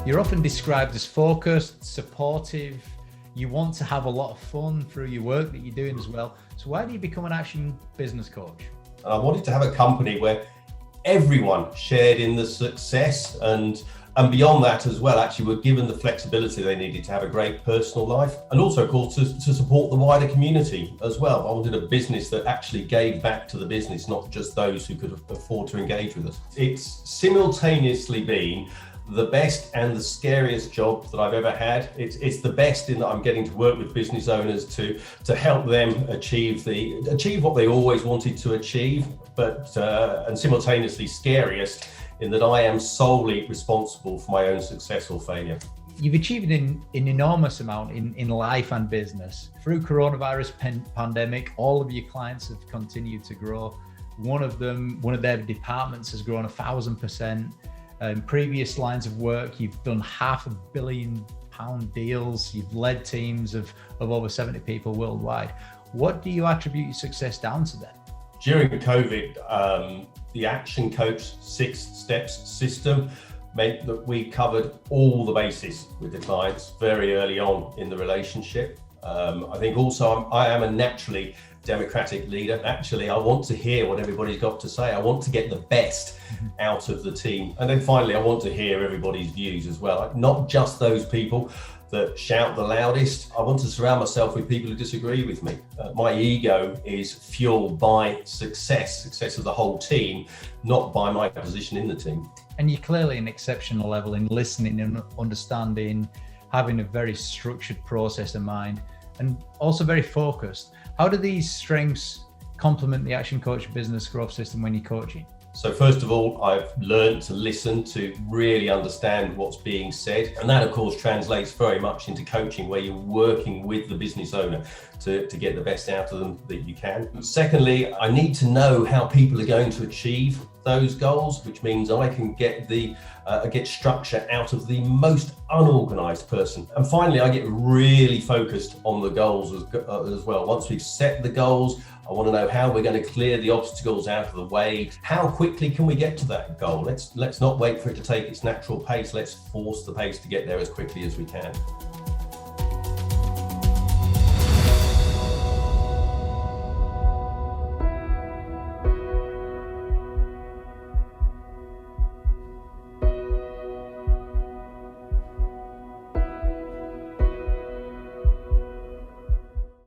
You're often described as focused, supportive. You want to have a lot of fun through your work that you're doing as well. So why do you become an action business coach? And I wanted to have a company where everyone shared in the success and beyond that as well, actually were given the flexibility they needed to have a great personal life. And also, of course, to support the wider community as well. I wanted a business that actually gave back to the business, not just those who could afford to engage with us. It's simultaneously been the best and the scariest job that I've ever had. It's the best in that I'm getting to work with business owners to help them achieve what they always wanted to achieve, but and simultaneously scariest in that I am solely responsible for my own success or failure. You've achieved an enormous amount in life and business. Through coronavirus pandemic, all of your clients have continued to grow. One of their departments has grown 1,000%. Previous lines of work, you've done £500 million deals. You've led teams of over 70 people worldwide. What do you attribute your success down to then? During COVID, the ActionCOACH 6 steps system meant that we covered all the bases with the clients very early on in the relationship. I think also I am a naturally democratic leader. Actually, I want to hear what everybody's got to say. I want to get the best out of the team. And then finally, I want to hear everybody's views as well. Not just those people that shout the loudest. I want to surround myself with people who disagree with me. My ego is fueled by success of the whole team, not by my position in the team. And you're clearly an exceptional level in listening and understanding, having a very structured process in mind, and also very focused. How do these strengths complement the ActionCOACH business growth system when you're coaching? So first of all, I've learned to listen, to really understand what's being said. And that, of course, translates very much into coaching, where you're working with the business owner to get the best out of them that you can. Secondly, I need to know how people are going to achieve those goals, which means I can get structure out of the most unorganized person. And finally, I get really focused on the goals as well. Once we've set the goals, I want to know how we're going to clear the obstacles out of the way. How quickly can we get to that goal? Let's not wait for it to take its natural pace. Let's force the pace to get there as quickly as we can.